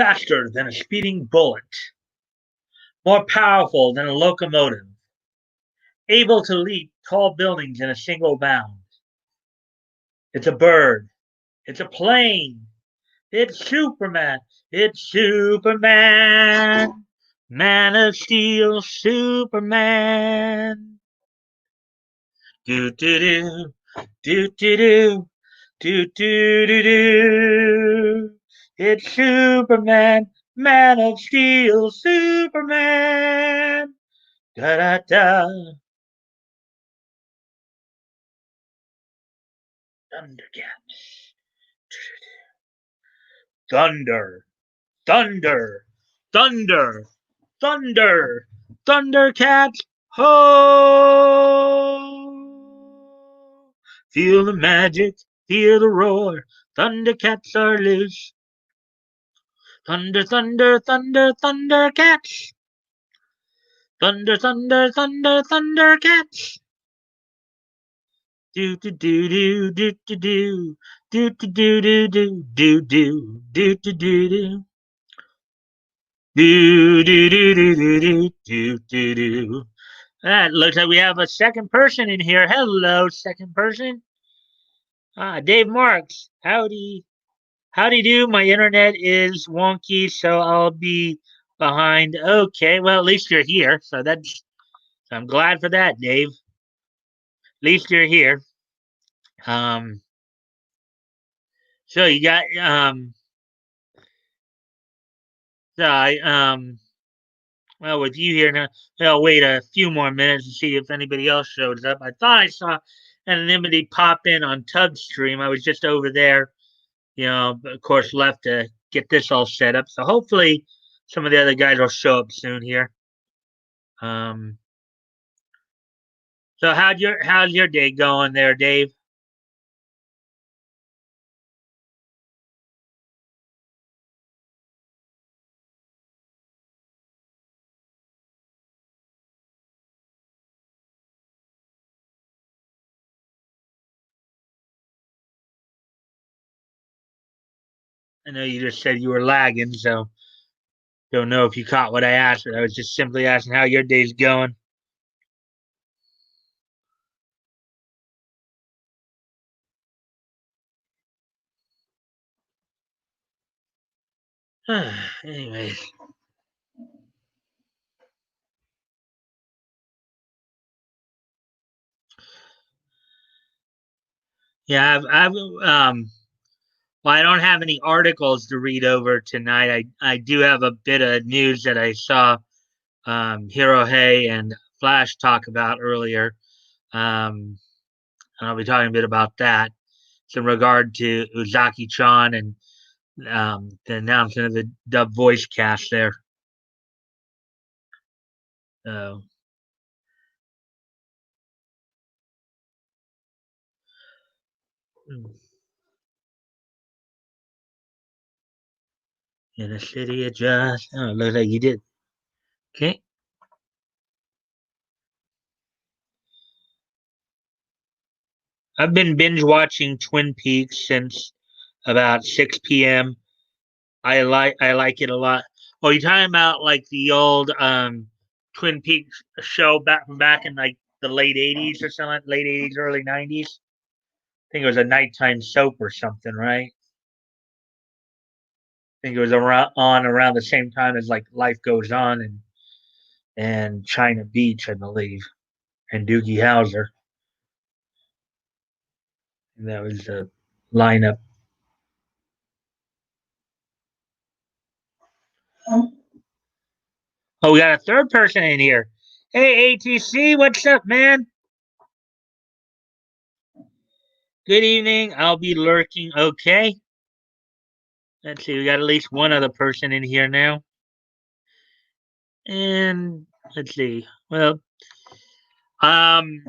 faster than a speeding bullet, more powerful than a locomotive, able to leap tall buildings in a single bound. It's a bird. It's a plane. It's Superman. It's Superman. Man of Steel, Superman. Do do do do do do do do do do. It's Superman, Man of Steel, Superman. Da da da. Thundercats. Thunder, thunder, thunder, thunder, Thundercats. Ho! Feel the magic, hear the roar. Thundercats are loose. Thunder, thunder, thunder, Thundercats. Thunder, thunder, thunder, Thundercats. Do do do do do do do do do do do do do do do do do. Do do do do do do do do. That looks like we have a second person in here. Hello, second person. Dave Marks. Howdy. Howdy do. My internet is wonky, so I'll be behind. Okay, well at least you're here, so I'm glad for that, Dave. At least you're here. Um, so you got so I well with you here now, I'll wait a few more minutes to see if anybody else shows up. I thought I saw anonymity pop in on Tub Stream. I was just over there, but of course left to get this all set up. So hopefully some of the other guys will show up soon here. Um, so how's your day going there, Dave? I know you just said you were lagging, so don't know if you caught what I asked, but I was just simply asking how your day's going. Anyways, yeah, well, I don't have any articles to read over tonight. I do have a bit of news that I saw Hirohei and Flash talk about earlier. Um, and I'll be talking a bit about that. It's in regard to Uzaki-Chan and the announcement of the dub voice cast there. So, in a city of just, oh, looks like you did. Okay. I've been binge watching Twin Peaks since about 6 p.m. I like it a lot. Oh, you talking about like the old Twin Peaks show back in like the late '80s or something, late '80s, early '90s? I think it was a nighttime soap or something, right? I think it was around the same time as like Life Goes On and China Beach, I believe, and Doogie Howser. And that was the lineup. Oh, we got a third person in here. Hey, ATC, what's up, man? Good evening. I'll be lurking. Okay. Let's see. We got at least one other person in here now. And let's see. Well, um,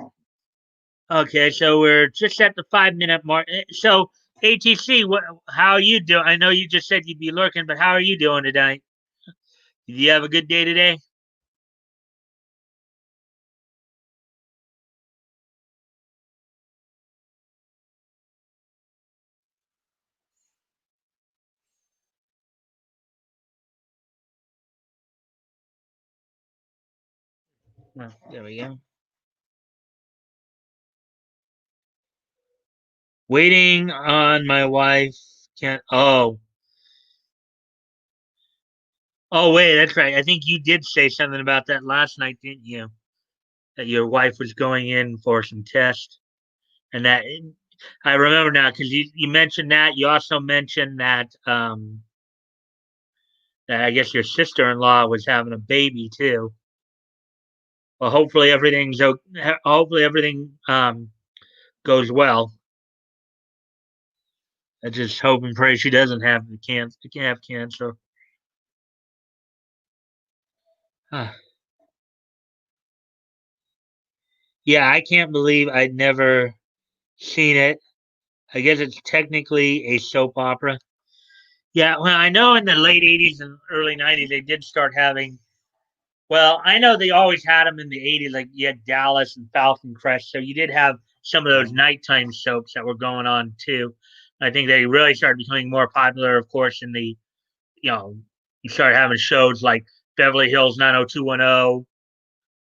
okay. So we're just at the 5 minute mark. So ATC, how are you doing? I know you just said you'd be lurking, but how are you doing today? Did you have a good day today? Oh, there we go. Waiting on my wife. Can't. Oh, wait. That's right. I think you did say something about that last night, didn't you? That your wife was going in for some tests, and that I remember now because you mentioned that. You also mentioned that I guess your sister-in-law was having a baby too. Well, hopefully everything goes well. I just hope and pray she doesn't have the cancer. Can't have cancer. Huh. Yeah, I can't believe I'd never seen it. I guess it's technically a soap opera. Yeah, well, I know in the late '80s and early '90s they did start having. Well, I know they always had them in the '80s, like you had Dallas and Falcon Crest, so you did have some of those nighttime soaps that were going on too. I think they really started becoming more popular, of course, in the you know you started having shows like Beverly Hills 90210,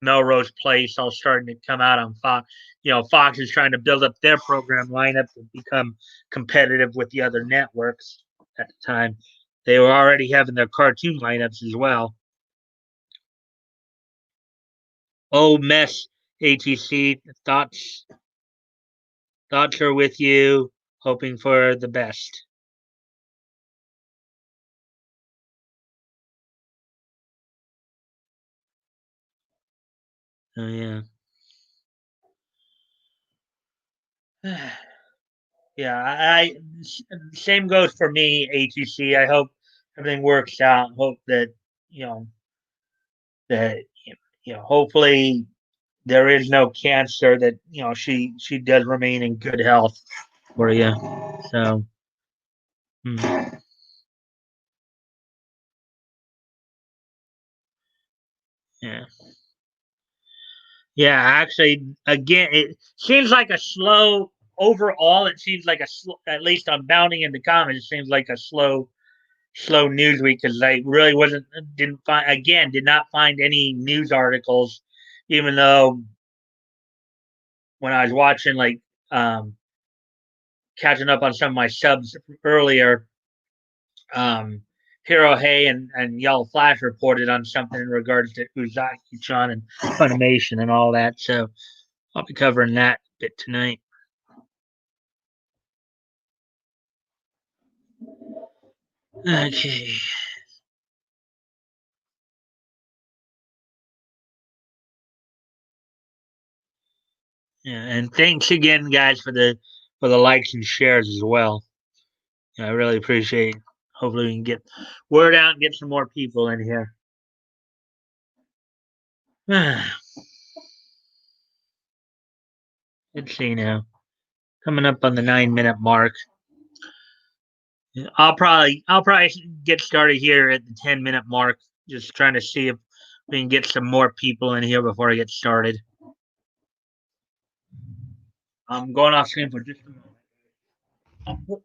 Melrose Place, all starting to come out on Fox. Fox is trying to build up their program lineup to become competitive with the other networks at the time. They were already having their cartoon lineups as well. Oh, mess, ATC. Thoughts are with you, hoping for the best. Oh, yeah. Yeah, same goes for me, ATC. I hope everything works out. Hope that, you know, that, hopefully there is no cancer, that she does remain in good health for you. So mm, yeah, yeah. Actually, again, it seems like a slow overall. It seems like at least on bounding into comedy. It seems like a slow news week because I really wasn't didn't find again did not find any news articles, even though when I was watching um catching up on some of my subs earlier, um, Hero Hay and Yellow Flash reported on something in regards to Uzaki-Chan and Funimation and all that. So I'll be covering that bit tonight. Okay. Yeah, and thanks again, guys, for the likes and shares as well. Yeah, I really appreciate it. Hopefully we can get word out and get some more people in here. Let's see now. Coming up on the 9-minute mark. I'll probably get started here at the 10-minute mark. Just trying to see if we can get some more people in here before I get started. I'm going off screen for just a moment.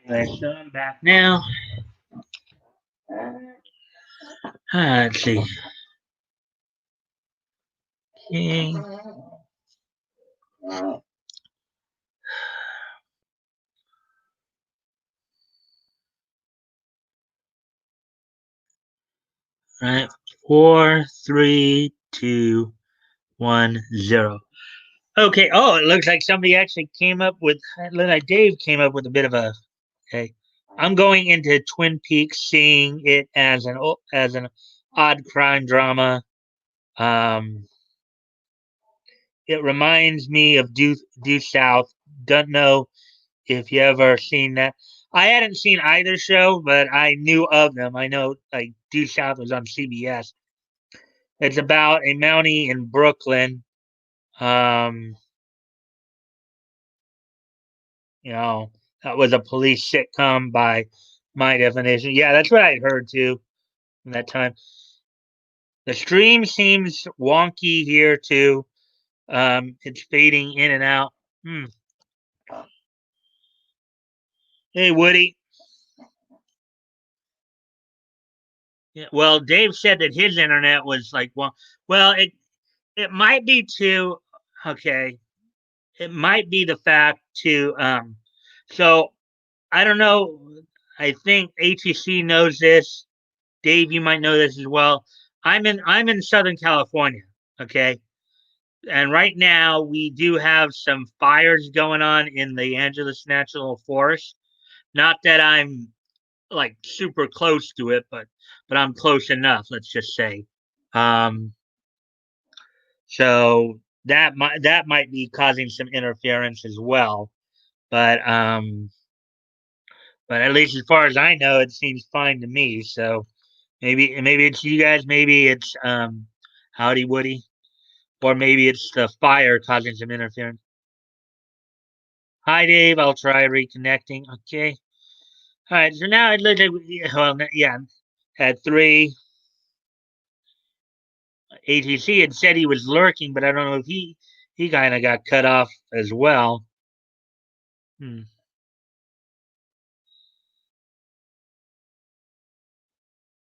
Anyway, so I'm back now. Let's see. Okay. Right. 4, 3, 2, 1, 0. Okay. Oh, it looks like somebody actually came up with. Dave came up with a bit of a. Okay. I'm going into Twin Peaks, seeing it as an odd crime drama. Um, it reminds me of Due South. Don't know if you ever seen that. I hadn't seen either show, but I knew of them. I know like Due South was on CBS. It's about a Mountie in Brooklyn. Um, You know, that was a police sitcom by my definition. Yeah, that's what I heard too in that time. The stream seems wonky here too. It's fading in and out. Hmm. Hey, Woody. Yeah, well, Dave said that his internet was like well, it might be too. Okay, it might be the fact too. So I don't know. I think ATC knows this. Dave, you might know this as well. I'm in Southern California. Okay, and right now we do have some fires going on in the Angeles National Forest. Not that I'm like super close to it, but I'm close enough. Let's just say. Um, so that might be causing some interference as well. But but at least as far as I know, it seems fine to me. So maybe it's you guys. Maybe it's Howdy Woody, or maybe it's the fire causing some interference. Hi Dave, I'll try reconnecting. Okay. All right. So now it looks like well, yeah, had three. ATC had said he was lurking, but I don't know if he kind of got cut off as well. Hmm.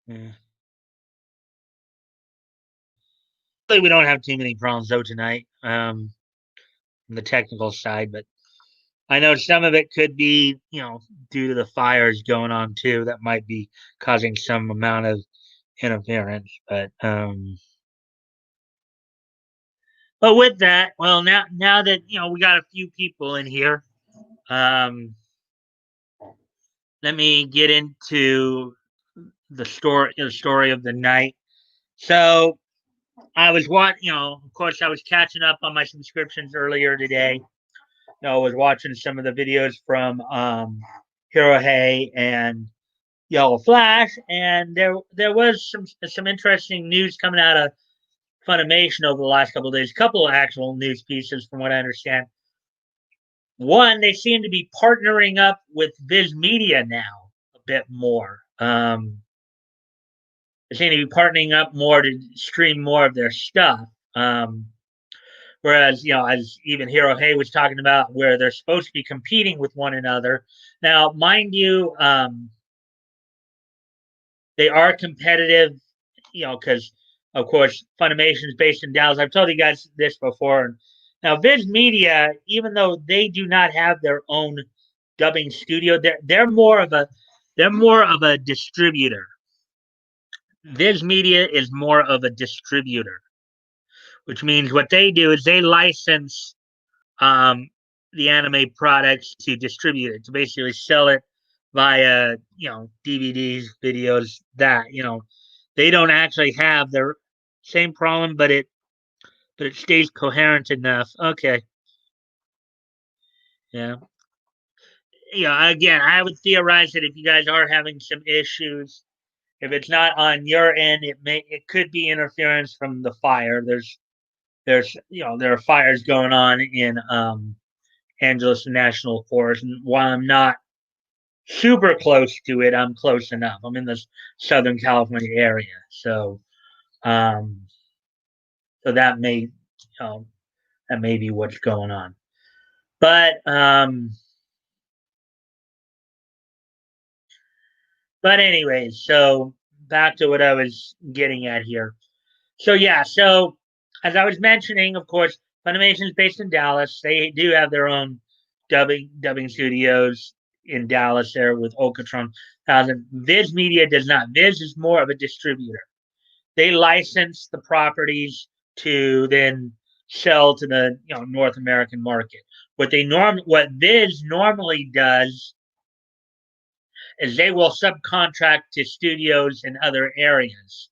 Yeah. Hopefully we don't have too many problems though tonight on the technical side, but I know some of it could be, due to the fires going on too. That might be causing some amount of interference. But with that, well, now that we got a few people in here, um, let me get into the story of the night. So I was of course, I was catching up on my subscriptions earlier today. I was watching some of the videos from Hero Hay and Yellow Flash, and there was some interesting news coming out of Funimation over the last couple of days. A couple of actual news pieces, from what I understand. One, they seem to be partnering up with Viz Media now a bit more. They seem to be partnering up more to stream more of their stuff. Whereas, as even Hero Hay was talking about, where they're supposed to be competing with one another. Now, mind you, they are competitive, because of course Funimation is based in Dallas. I've told you guys this before. Now, Viz Media, even though they do not have their own dubbing studio, they're more of a distributor. Viz Media is more of a distributor, which means what they do is they license um, the anime products to distribute it, to basically sell it via DVDs, videos. That they don't actually have their same problem, but it stays coherent enough. Okay, yeah, yeah. Again, I would theorize that if you guys are having some issues, if it's not on your end, it could be interference from the fire. There are fires going on in Angeles National Forest, and while I'm not super close to it, I'm close enough. I'm in the Southern California area, um, so um, that may be what's going on. But anyways, so back to what I was getting at here. So yeah, so as I was mentioning, of course, Funimation is based in Dallas. They do have their own dubbing studios in Dallas there with Okatron 1000. Viz Media does not. Viz is more of a distributor. They license the properties to then sell to the North American market. What Viz normally does is they will subcontract to studios in other areas.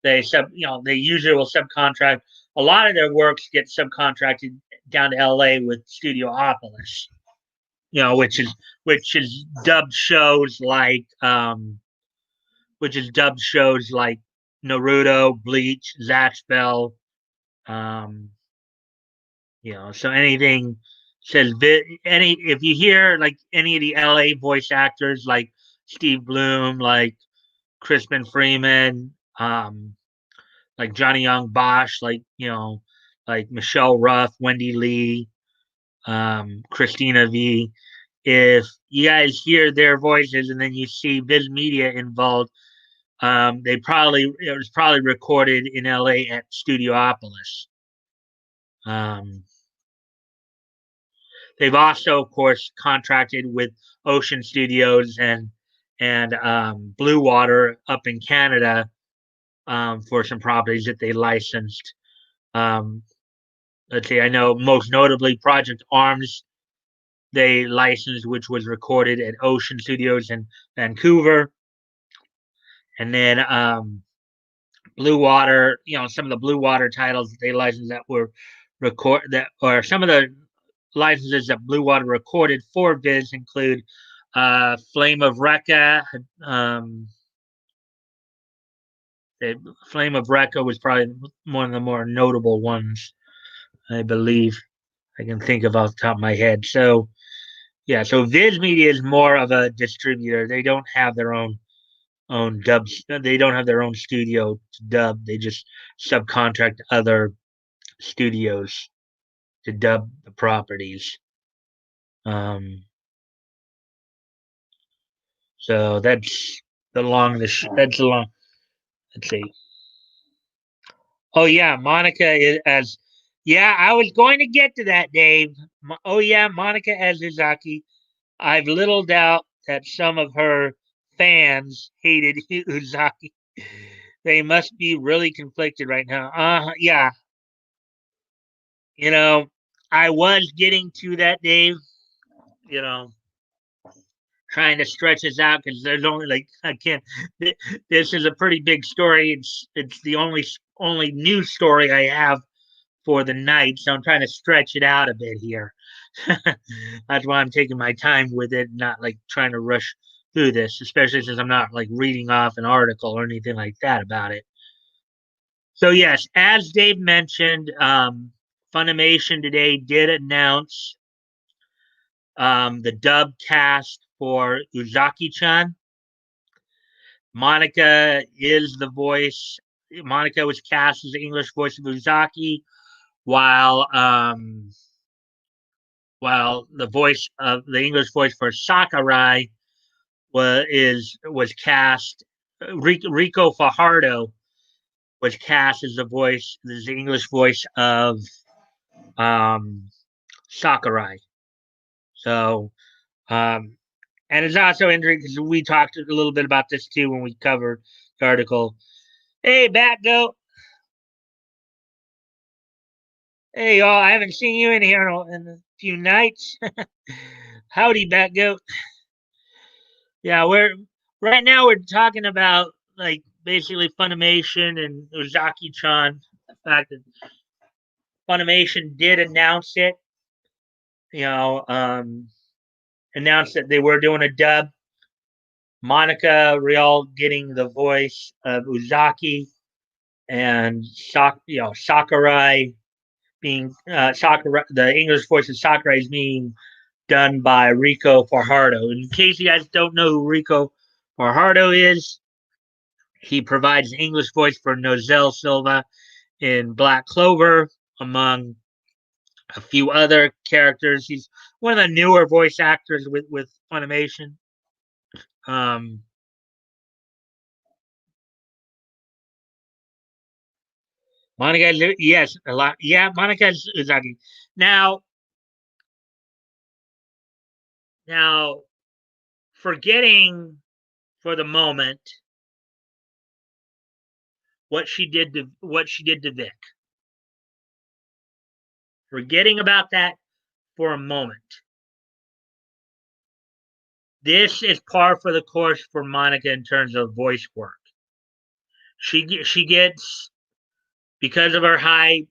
They usually will subcontract. A lot of their works get subcontracted down to LA with Studiopolis, which is dubbed shows like Naruto, Bleach, Zatch Bell, so anything says any if you hear like any of the LA voice actors like Steve Bloom, like Crispin Freeman, like Johnny Young Bosch, like like Michelle Ruff, Wendy Lee, Christina V. If you guys hear their voices and then you see Viz Media involved, it was probably recorded in LA at Studiopolis. Um, they've also, of course, contracted with Ocean Studios and Blue Water up in Canada for some properties that they licensed. Um, let's see, I know most notably Project Arms they licensed, which was recorded at Ocean Studios in Vancouver, and then Blue Water. Some of the Blue Water titles that they licensed that were or some of the licenses that Blue Water recorded for Viz include Flame of Recca. The Flame of Recca was probably one of the more notable ones, I believe. I can think of off the top of my head. So yeah, so Viz Media is more of a distributor. They don't have their own dubs. They don't have their own studio to dub. They just subcontract other studios to dub the properties. Um, so that's the long. Let's see. Oh yeah, Monica is as. Yeah, I was going to get to that, Dave. Oh yeah, Monica as Uzaki. I've little doubt that some of her fans hated Uzaki. They must be really conflicted right now. Yeah. You know, I was getting to that, Dave. You know, trying to stretch this out because there's only like I can't. This is a pretty big story. It's the only news story I have for the night, so I'm trying to stretch it out a bit here. That's why I'm taking my time with it, not like trying to rush through this, especially since I'm not like reading off an article or anything like that about it. So yes, as Dave mentioned, Funimation today did announce the dub cast for Uzaki-Chan. Monica is the voice. Monica was cast as the English voice of Uzaki, while the English voice for Sakurai was cast. Rico Fajardo was cast as the English voice of um, Sakurai. So, and it's also interesting because we talked a little bit about this too when we covered the article. Hey, Bat Goat. Hey, y'all. I haven't seen you in here in a few nights. Howdy, Bat Goat. Yeah, right now we're talking about like basically Funimation and Uzaki-chan. The fact that Funimation did announce it, you know, announced that they were doing a dub. Monica Rial getting the voice of Uzaki, and Sakurai being Sakurai. The English voice of Sakurai is being done by Rico Fajardo. In case you guys don't know who Rico Fajardo is, he provides the English voice for Nozel Silva in Black Clover, among a few other characters. He's one of the newer voice actors with Funimation. Um, Monica, yes, a lot. Yeah, Monica Uzaki. Now, now, forgetting for the moment what she did to Vic. Forgetting about that for a moment. This is par for the course for Monica in terms of voice work. She gets because of her high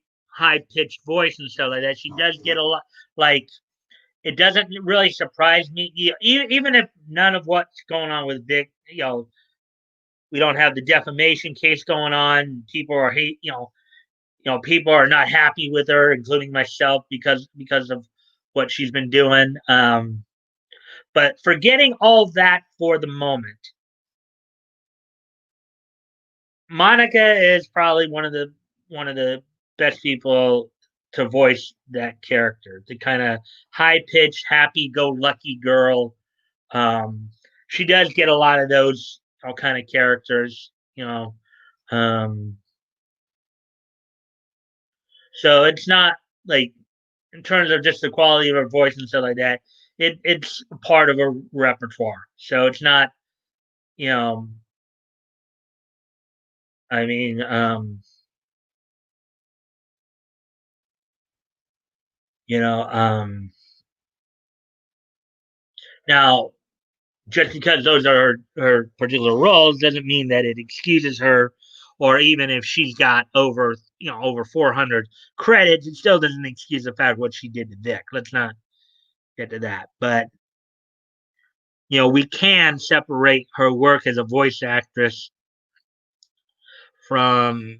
pitched voice and stuff like that. She does get a lot like it doesn't really surprise me, even if none of what's going on with Vic, we don't have the defamation case going on. People are people are not happy with her, including myself, because of what she's been doing. But forgetting all that for the moment, Monica is probably one of the best people to voice that character. The kind of high pitched, happy go lucky girl. Um, she does get a lot of those all kind of characters, you know. Um, so it's not like in terms of just the quality of her voice and stuff like that. It's part of her repertoire. So it's not, you know. I mean, you know, now just because those are her particular roles doesn't mean that it excuses her, or even if she's got over 400 credits, it still doesn't excuse the fact what she did to Vic. Let's not get to that. But we can separate her work as a voice actress from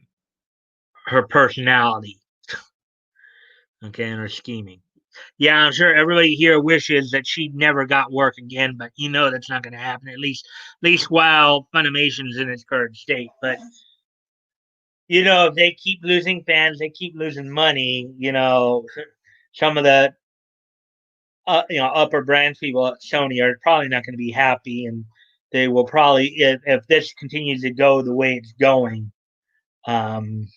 her personality, okay, and her scheming. Yeah, I'm sure everybody here wishes that she never got work again, but that's not going to happen. At least while Funimation's in its current state. But if they keep losing fans, they keep losing money. Some of the upper branch people at Sony are probably not going to be happy, and they will probably, if this continues to go the way it's going, um,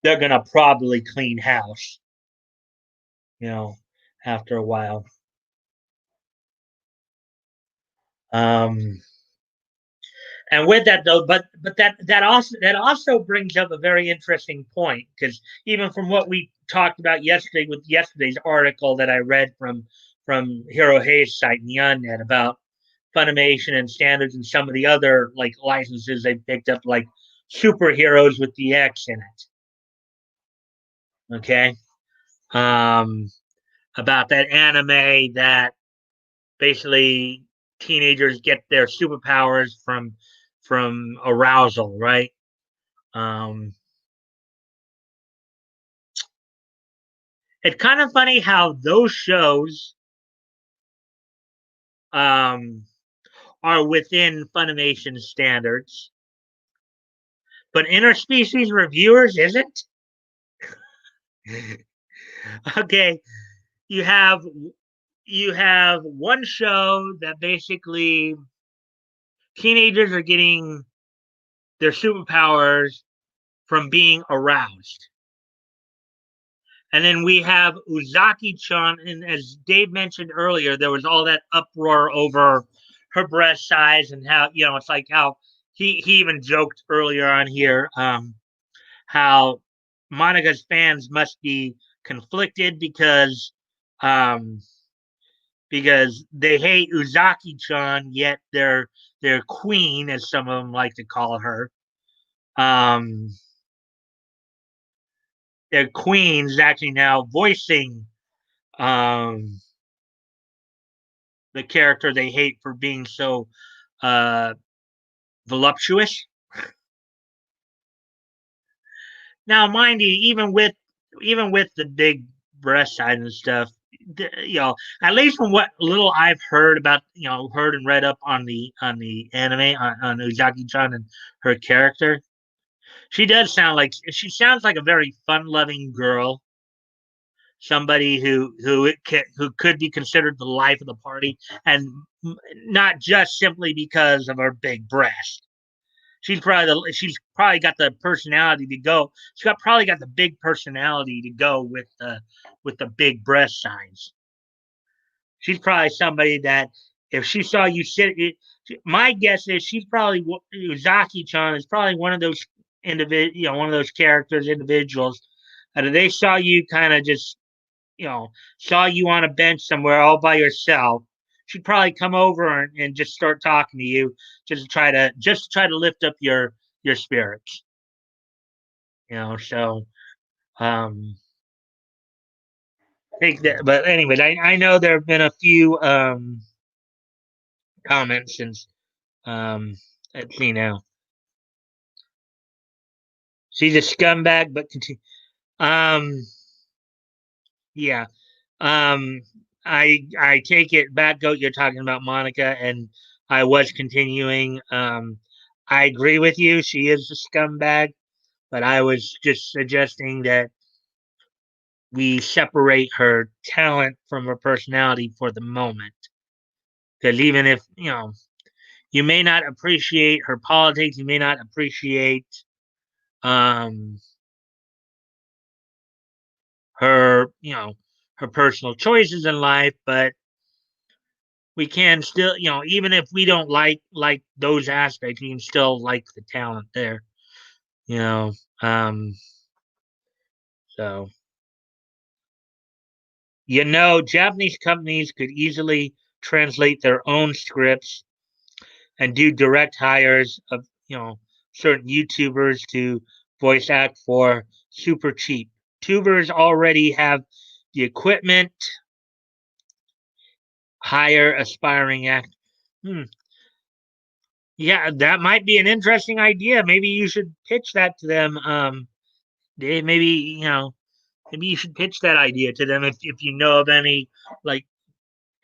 they're going to probably clean house. You know, after a while. Um, And with that though, but that also brings up a very interesting point, because even from what we talked about yesterday with yesterday's article that I read from Hero Hayes' site Neonnet about Funimation and standards and some of the other like licenses they picked up, like superheroes with the X in it. Okay, um, about that anime that basically teenagers get their superpowers from arousal, right? Um, it's kind of funny how those shows um, are within Funimation standards, but interspecies reviewers isn't. Okay, you have you have one show that basically teenagers are getting their superpowers from being aroused. And then we have Uzaki-Chan, and as Dave mentioned earlier, there was all that uproar over her breast size and how it's like how he even joked earlier on here, how Monica's fans must be conflicted um, because they hate Uzaki-Chan, yet their queen, as some of them like to call her, um, their queen's actually now voicing um, the character they hate for being so uh, voluptuous. Now, mind you, even with the big breast size and stuff, at least from what little I've heard about, heard and read up on the anime on Uzaki-chan and her character, she sounds like a very fun-loving girl, somebody who could be considered the life of the party, and not just simply because of her big breast. She's probably got the personality to go. Probably got the big personality to go with the big breast size. She's probably somebody that if she saw you my guess is she's probably Uzaki-chan is probably one of those one of those characters, individuals that if they saw you kind of just saw you on a bench somewhere all by yourself, she'd probably come over and just start talking to you, just to try to lift up your spirits. So um, I think that. But anyways, I know there have been a few comments since let's see now. She's a scumbag, but continue. Um, yeah. Um, I take it back, Goat. You're talking about Monica, and I was continuing. I agree with you. She is a scumbag, but I was just suggesting that we separate her talent from her personality for the moment. Because even if you may not appreciate her politics, you may not appreciate um, her, her personal choices in life, but we can still, even if we don't like those aspects, we can still like the talent there. You know, um, so Japanese companies could easily translate their own scripts and do direct hires of certain YouTubers to voice act for super cheap. Tubers already have the equipment, hire aspiring act. Hmm. Yeah, that might be an interesting idea. Maybe you should pitch that to them. Maybe maybe you should pitch that idea to them if you know of any like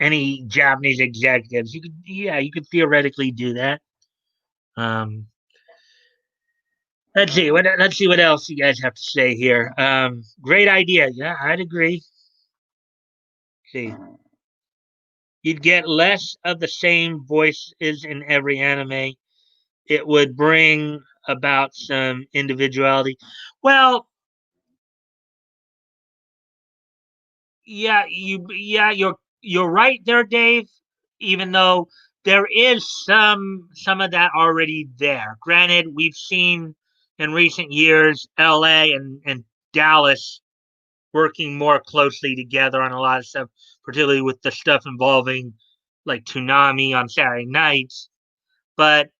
any Japanese executives. You could theoretically do that. Um, let's see what else you guys have to say here. Great idea. Yeah, I'd agree. See, you'd get less of the same voices in every anime. It would bring about some individuality. Well, you're right there, Dave. Even though there is some of that already there. Granted, we've seen in recent years L.A. and Dallas working more closely together on a lot of stuff, particularly with the stuff involving like Toonami on Saturday nights. But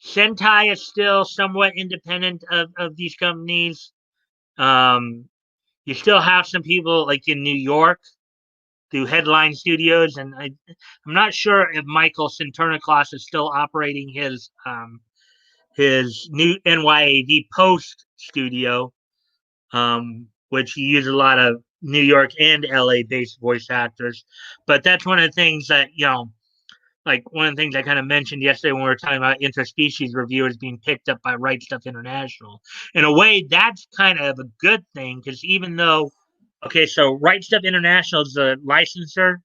Sentai is still somewhat independent of these companies. Um, you still have some people like in New York through Headline Studios, and I'm not sure if Michael Centurniclaus is still operating his new NYAV Post studio, which he uses a lot of New York and LA based voice actors. But that's one of the things that like one of the things I kind of mentioned yesterday when we were talking about interspecies reviewers being picked up by Right Stuff International. In a way, that's kind of a good thing because even though, okay, so Right Stuff International is the licensor,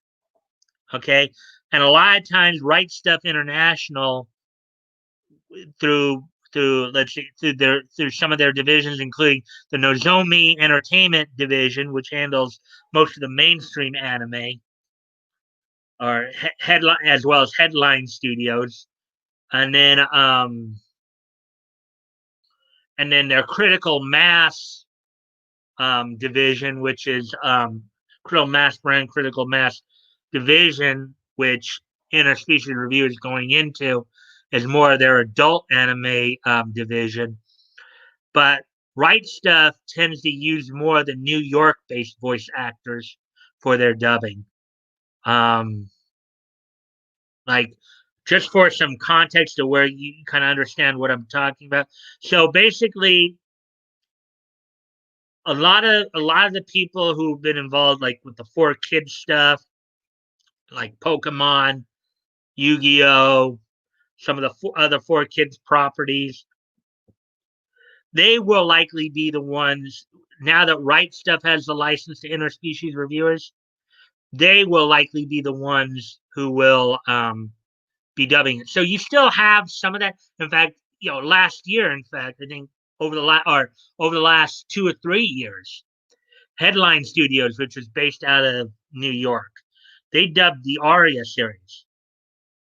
okay, and a lot of times Right Stuff International through let's see through some of their divisions, including the Nozomi Entertainment division, which handles most of the mainstream anime, or headline as well as Headline Studios, and then their critical mass division, which is critical mass brand, critical mass division, which Interspecies Review is going into, is more of their adult anime division. But Right Stuff tends to use more of the New York based voice actors for their dubbing. Um, like just for some context to where you kind of understand what I'm talking about. So basically, a lot of the people who've been involved, like with the 4 Kids stuff, like Pokemon, Yu-Gi-Oh, some of the other 4 Kids properties, they will likely be the ones now that Right Stuff has the license to interspecies reviewers. They will likely be the ones who will be dubbing it. So you still have some of that. In fact, last year, in fact, I think over the last 2 or 3 years, Headline Studios, which was based out of New York, they dubbed the Aria series,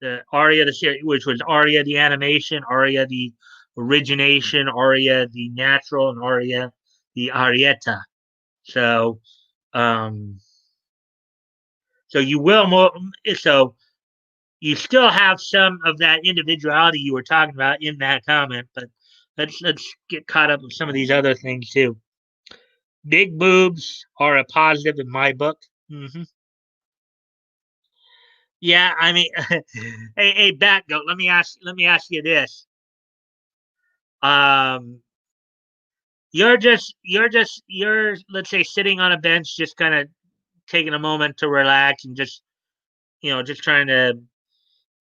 the Aria the series, which was Aria the animation, Aria the origination, Aria the natural, and Aria the Arietta. So, um, so you will more. So you still have some of that individuality you were talking about in that comment, but let's get caught up with some of these other things too. Big boobs are a positive in my book. Mm-hmm. Yeah, I mean, hey, back goat. Let me ask you this. Um, you're let's say sitting on a bench, just kind of taking a moment to relax and just just trying to.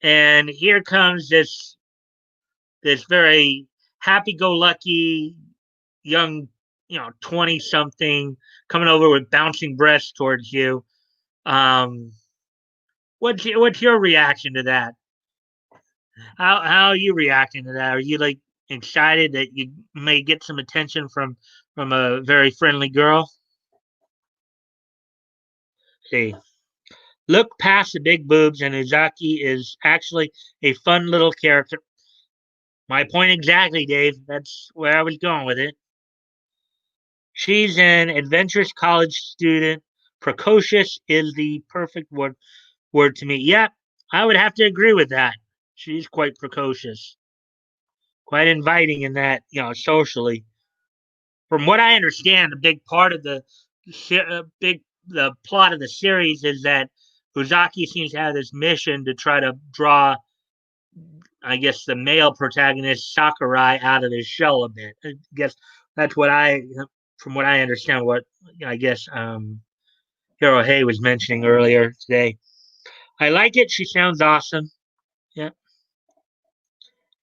And here comes this very happy-go-lucky young 20 something coming over with bouncing breasts towards you. Um, what's your reaction to that? How are you reacting to that? Are you like excited that you may get some attention from a very friendly girl? See, look past the big boobs, and Uzaki is actually a fun little character. My point exactly, Dave. That's where I was going with it. She's an adventurous college student. Precocious is the perfect word to me. Yeah, I would have to agree with that. She's quite precocious, quite inviting in that, socially. From what I understand, a big part of the plot of the series is that Uzaki seems to have this mission to try to draw, I guess, the male protagonist Sakurai out of his shell a bit. I guess that's from what I understand, what I guess Hirohei was mentioning earlier today. I like it. She sounds awesome. Yeah.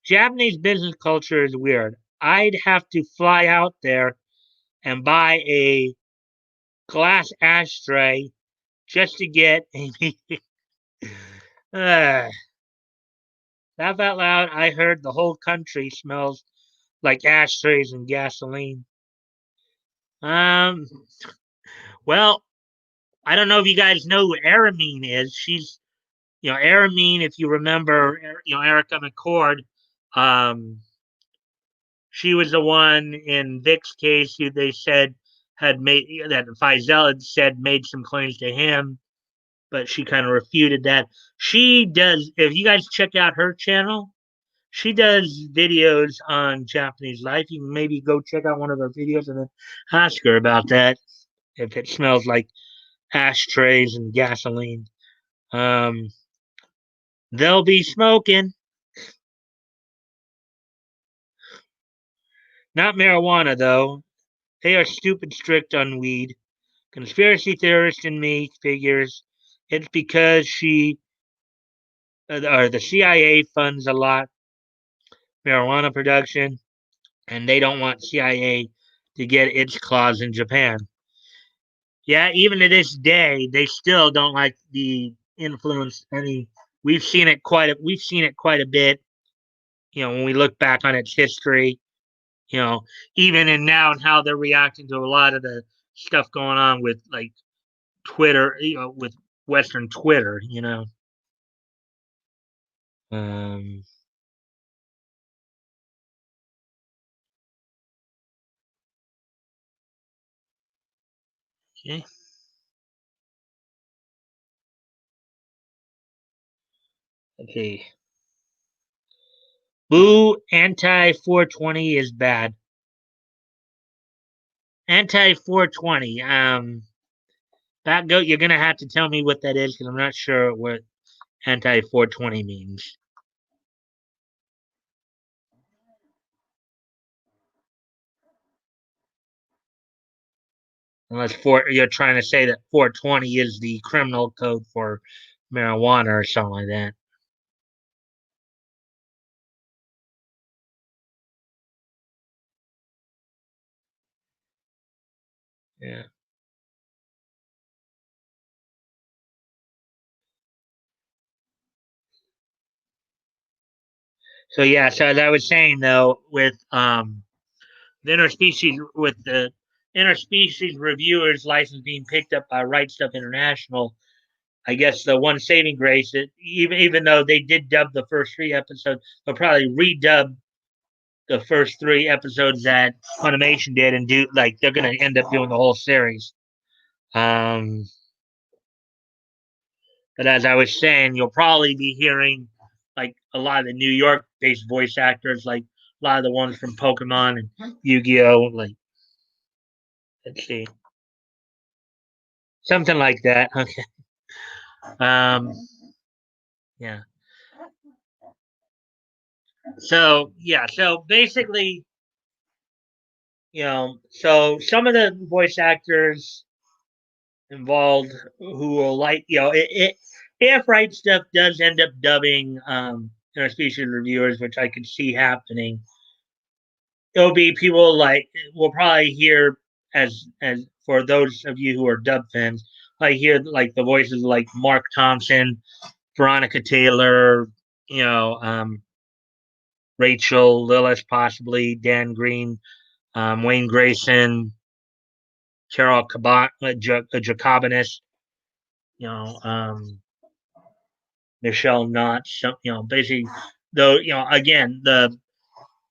Japanese business culture is weird. I'd have to fly out there and buy a glass ashtray just to get a uh, laugh out loud. I heard the whole country smells like ashtrays and gasoline. Um, well, I don't know if you guys know who Aramine is. She's, Aramine, if you remember, Erica McCord, um, she was the one in Vic's case who they said had made that Faisal had said made some claims to him, but she kind of refuted that. She does. If you guys check out her channel, she does videos on Japanese life. You can maybe go check out one of her videos and then ask her about that if it smells like ashtrays and gasoline. Um, they'll be smoking, not marijuana though. They are stupid strict on weed. Conspiracy theorist in me figures it's because or the CIA funds a lot marijuana production, and they don't want CIA to get its claws in Japan. Yeah, even to this day, they still don't like the influence. Any we've seen it quite a bit. When we look back on its history, you know, even in now and how they're reacting to a lot of the stuff going on with like Twitter, with Western Twitter, Um, okay. Okay. Boo anti 420 is bad. Anti 420. That goat. You're gonna have to tell me what that is because I'm not sure what anti 420 means. You're trying to say that 420 is the criminal code for marijuana or something like that. Yeah. So yeah. So as I was saying though, with the interspecies reviewers license being picked up by Right Stuff International, I guess the one saving grace that even though they did dub the first three episodes, they'll probably redub the first three episodes that Funimation did and do like they're gonna end up doing the whole series. Um, but as I was saying, you'll probably be hearing like a lot of the New York based voice actors, like a lot of the ones from Pokemon and Yu-Gi-Oh! Like let's see. Something like that. Okay. Um, yeah. So yeah, so basically, so some of the voice actors, involved who will like, if Right Stuff does end up dubbing interspecies reviewers, which I could see happening, it'll be people like we'll probably hear as for those of you who are dub fans, I hear like the voices like Mark Thompson, Veronica Taylor, you know, Rachel Lillis, possibly Dan Green, Wayne Grayson, Carol Jacobinus, you know, Michelle Knott, basically, though, again, a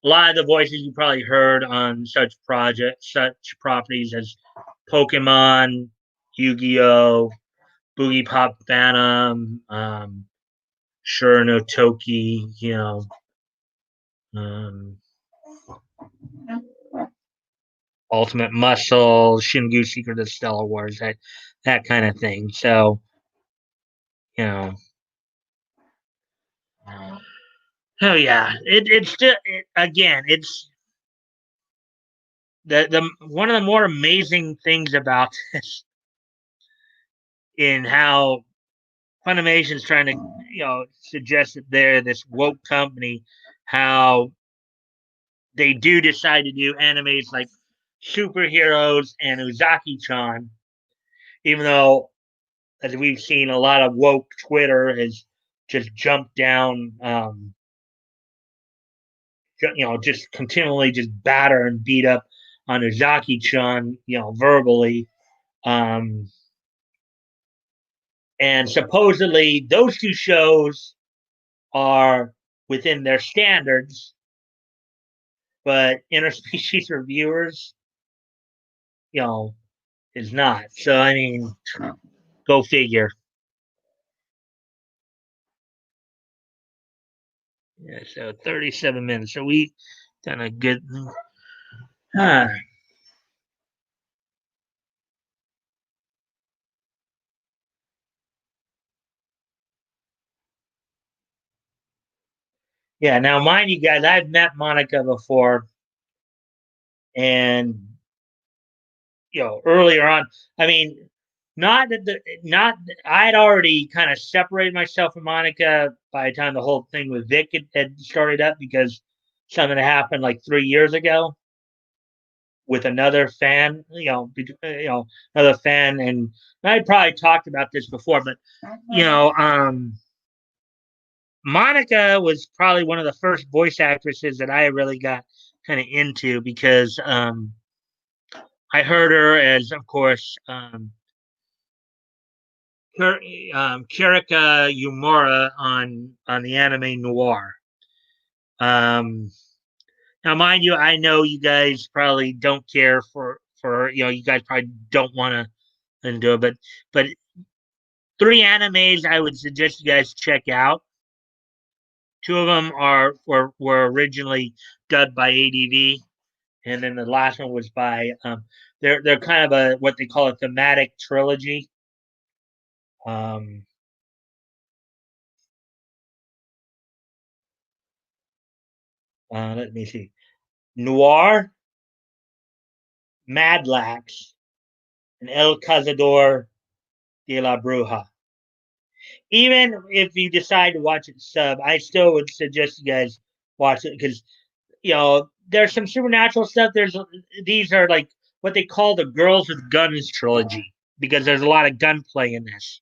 lot of the voices you probably heard on such properties as Pokemon, Yu-Gi-Oh, Boogie Pop Phantom, Sure no Toki, um, Ultimate Muscle, Shingu Secret of Stellar Wars, that kind of thing. So, you know, oh yeah, it's still again, it's the one of the more amazing things about this in how Funimation's trying to suggest that they're this woke company, how they do decide to do animes like superheroes and Uzaki-Chan, even though as we've seen a lot of woke Twitter has just jumped down, just continually just batter and beat up on Uzaki-Chan, verbally. Um, and supposedly those two shows are within their standards, but interspecies reviewers, is not. So I mean, go figure. Yeah, so 37 minutes. So we done a good. Huh. Yeah. Now, mind you, guys, I've met Monica before, and earlier on, I mean, not that not I had already kind of separated myself from Monica by the time the whole thing with Vic had started up because something that happened like 3 years ago with another fan, another fan, and I probably talked about this before, but Monica was probably one of the first voice actresses that I really got kind of into because I heard her as, of course, Kirika Yumura on the anime Noir. Um, Now, mind you, I know you guys probably don't care for you guys probably don't want to do it, but three animes I would suggest you guys check out. Two of them were originally dubbed by ADV, and then the last one was by they're kind of a what they call a thematic trilogy. Um, Let me see, Noir, Madlax, and El Cazador de la Bruja. Even if you decide to watch it sub, I still would suggest you guys watch it because there's some supernatural stuff. These are like what they call the Girls with Guns trilogy because there's a lot of gunplay in this.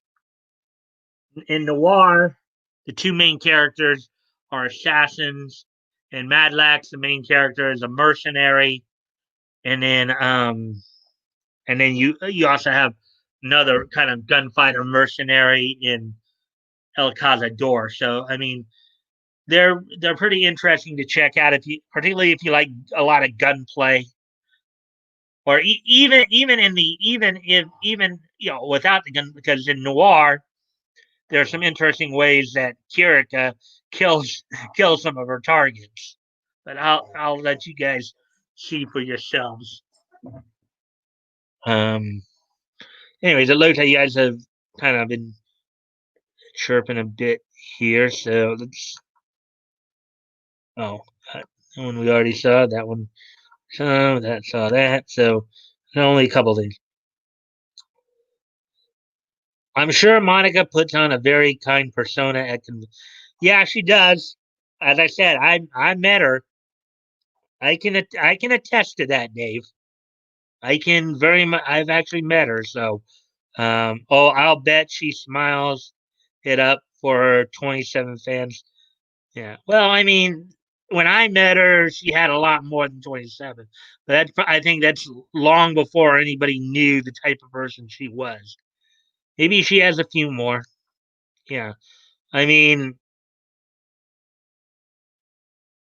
In Noir, the two main characters are assassins, and Madlax, the main character, is a mercenary, and then you also have another kind of gunfighter mercenary in El Cazador. So I mean, they're pretty interesting to check out if you, particularly if you like a lot of gunplay, or even in the even if even without the gun, because in Noir there are some interesting ways that Kirika kills kills some of her targets. But I'll let you guys see for yourselves. Um. Anyways, it looks like you guys have kind of been chirping a bit here, so let's. Oh, that one we already saw. That one. So that saw that. So only a couple things. I'm sure Monica puts on a very kind persona at yeah, she does. As I said, I met her. I can attest to that, Dave. I can very much. I've actually met her, so oh, I'll bet she smiles it up for her 27 fans. Yeah. Well, I mean, when I met her, she had a lot more than 27. But I think that's long before anybody knew the type of person she was. Maybe she has a few more. Yeah. I mean,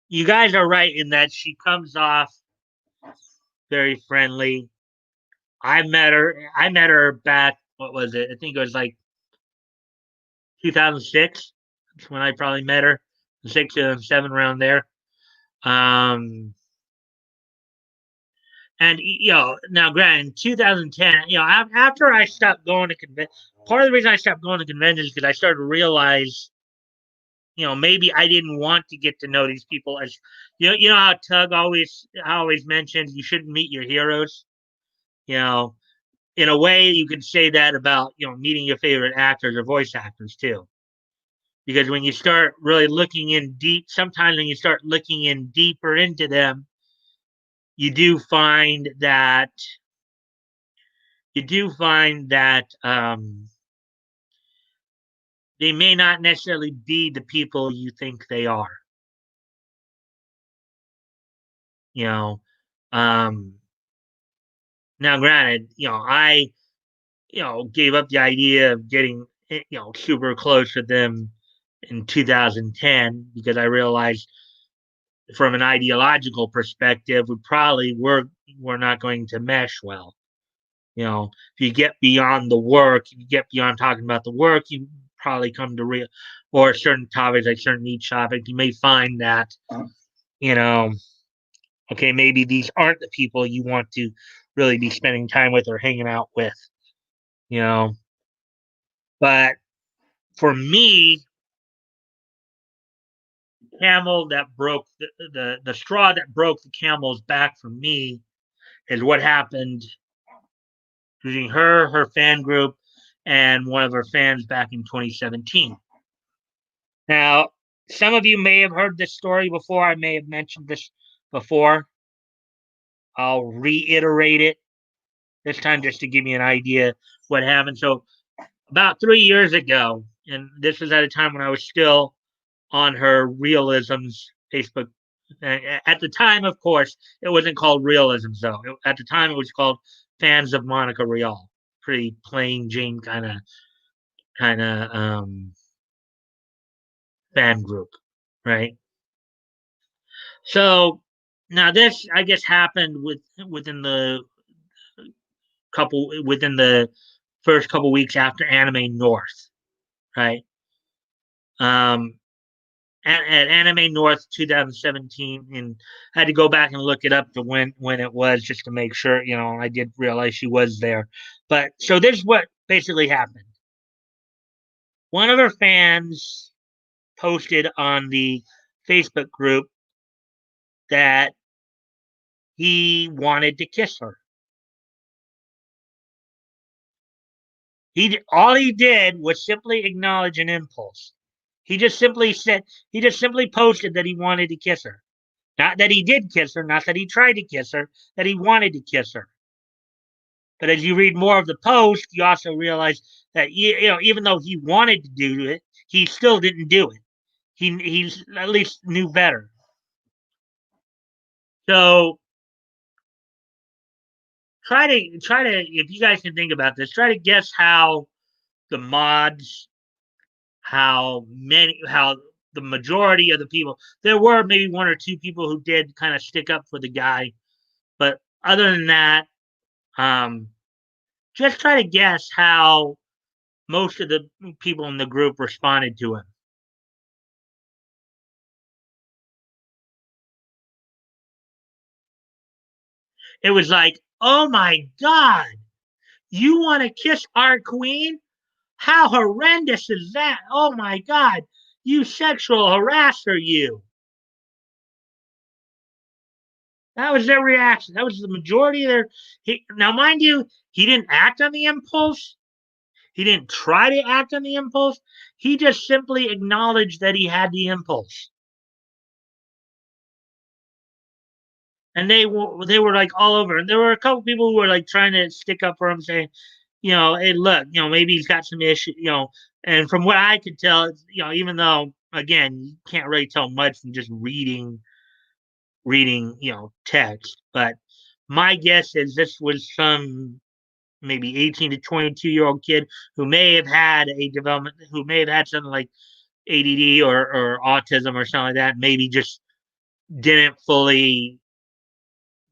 you guys are right in that she comes off very friendly. I met her back, what was it? I think it was like 2006. That's when I probably met her. 6 and 7 around there. Um, and now granted, in 2010, after I stopped going to convention, part of the reason I stopped going to conventions is because I started to realize, maybe I didn't want to get to know these people as, how Tug always mentions you shouldn't meet your heroes. You know, in a way, you could say that about meeting your favorite actors or voice actors too. Because when you start really looking in deep, sometimes when you start looking in deeper into them, you do find that they may not necessarily be the people you think they are. You know, um, now granted, I gave up the idea of getting super close to them in 2010 because I realized from an ideological perspective we probably were not going to mesh well. If you get beyond the work, if you get beyond talking about the work, you probably come to real or certain topics like certain niche topics, you may find that, you know, okay, maybe these aren't the people you want to really be spending time with or hanging out with, you know. But for me, camel that broke the straw that broke the camel's back for me is what happened between her fan group, and one of her fans back in 2017. Now, some of you may have heard this story before. I may have mentioned this before. I'll reiterate it this time just to give you an idea what happened. So, about 3 years ago, and this was at a time when I was still on her Realisms Facebook. At the time, of course, it wasn't called Realisms, though. At the time, it was called Fans of Monica Rial. Pretty plain Jane kind of fan group, right? So now this, I guess, happened within the first couple weeks after Anime North, right? Um, at Anime North 2017, and I had to go back and look it up to when it was just to make sure. I did realize she was there, but so this is what basically happened. One of her fans posted on the Facebook group that he wanted to kiss her. All he did was simply acknowledge an impulse. He just simply posted that he wanted to kiss her. Not that he did kiss her, not that he tried to kiss her, that he wanted to kiss her. But as you read more of the post, you also realize that even though he wanted to do it, he still didn't do it. He at least knew better. So try to if you guys can think about this, try to guess how the mods, how the majority of the people, there were maybe one or two people who did kind of stick up for the guy, but other than that, um, just try to guess how most of the people in the group responded to him. It was like, oh my God, you want to kiss our queen? How horrendous is that? Oh my God, you sexual harasser, you. That was their reaction. That was the majority of their. Now, mind you, he didn't act on the impulse. He didn't try to act on the impulse. He just simply acknowledged that he had the impulse. And they were like all over. And there were a couple people who were like trying to stick up for him, saying, hey, look, maybe he's got some issue, And from what I could tell, even though again you can't really tell much from just reading, text, but my guess is this was some maybe 18 to 22-year-old kid who may have had a development, who may have had something like ADD or autism or something like that, maybe just didn't fully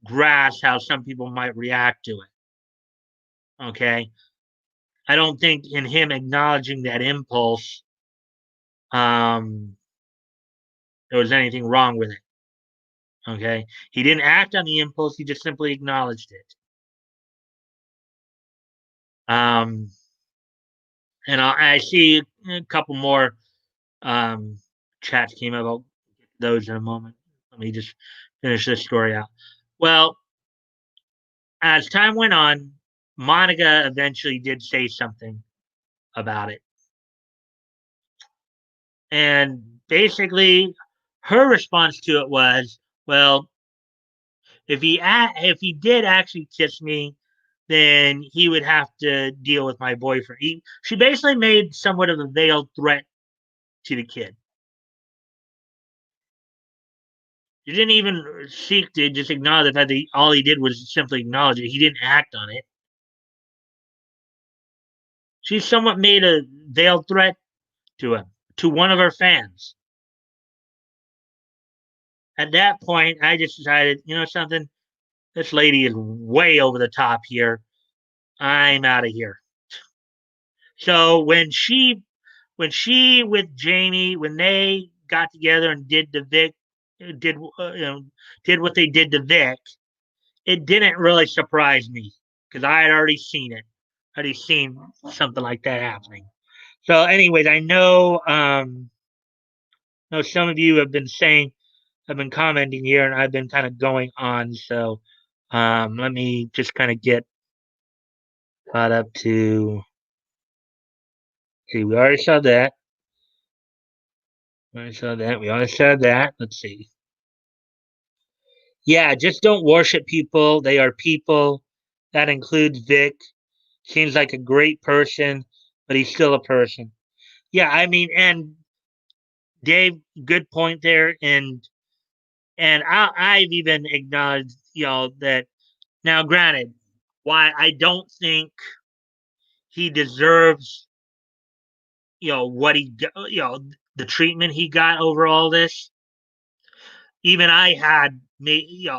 grasp how some people might react to it. Okay. I don't think in him acknowledging that impulse, um, there was anything wrong with it. Okay. He didn't act on the impulse, he just simply acknowledged it. Um, and I see a couple more chats came up. I'll get those in a moment. Let me just finish this story out. Well, as time went on, Monica eventually did say something about it. And basically, her response to it was, "Well, if he did actually kiss me, then he would have to deal with my boyfriend." She basically made somewhat of a veiled threat to the kid. He didn't even seek to just acknowledge the fact that all he did was simply acknowledge it. He didn't act on it. She somewhat made a veiled threat to him, to one of her fans. At that point, I just decided, something, this lady is way over the top here. I'm out of here. So when she with Jamie, when they got together and did the Vic, did what they did to Vic, it didn't really surprise me because I had already seen it. Already seen something like that happening. So, anyways, I know some of you have been commenting here, and I've been kind of going on. So, let me just kind of get caught up to. See, we already saw that. We already saw that. We already said that. Let's see. Yeah, just don't worship people. They are people. That includes Vic. Seems like a great person, but he's still a person. Yeah, I mean, and Dave, good point there, and I've even acknowledged, that now, granted, why I don't think he deserves, what the treatment he got over all this. Even I had me,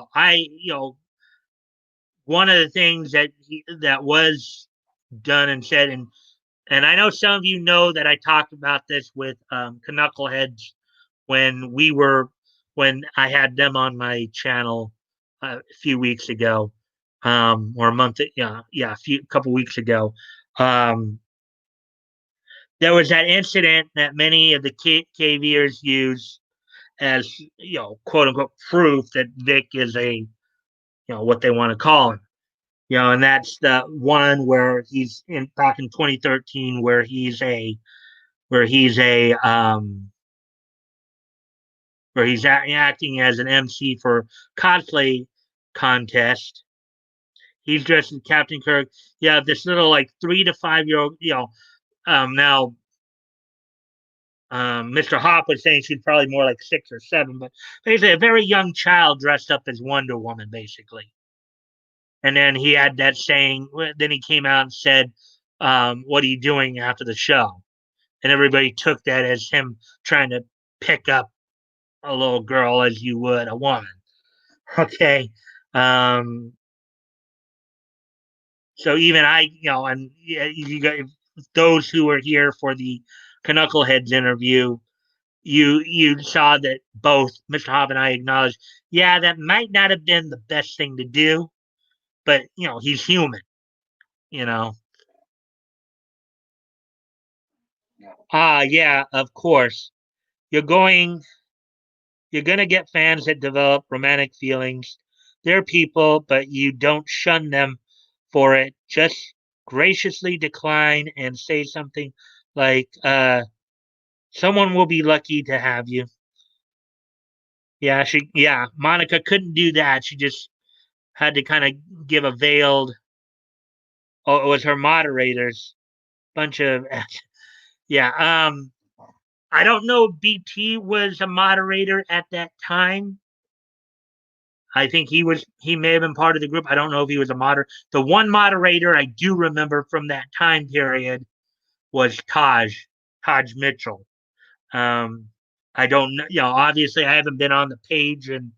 one of the things that was done and said, and I know some of you know that I talked about this with Knuckleheads when we were when I had them on my channel a few weeks ago, or a month, a couple weeks ago. Um, there was that incident that many of the KVers use as quote unquote proof that Vic is what they want to call him. And that's the one where he's in back in 2013, where he's a where he's acting as an MC for cosplay contest. He's dressed as Captain Kirk. Yeah, this little like 3 to 5 year old. Now Mr. Hop was saying she's probably more like 6 or 7, but basically a very young child dressed up as Wonder Woman, basically. And then he had that saying. Then he came out and said, "What are you doing after the show?" And everybody took that as him trying to pick up a little girl as you would a woman. Okay. Um, so even I, and you got those who were here for the Knuckleheads interview, you saw that both Mr. Hobb and I acknowledged, yeah, that might not have been the best thing to do, but he's human, you know. Yeah, of course. You're going you're gonna get fans that develop romantic feelings. They're people, but you don't shun them for it. Just graciously decline and say something like, someone will be lucky to have you. Yeah, Monica couldn't do that. She just had to kind of give a veiled, oh, it was her moderators, bunch of, yeah. I don't know if BT was a moderator at that time. I think he may have been part of the group. I don't know if he was a moderator. The one moderator I do remember from that time period was Taj Mitchell. Um, I don't know, obviously I haven't been on the page in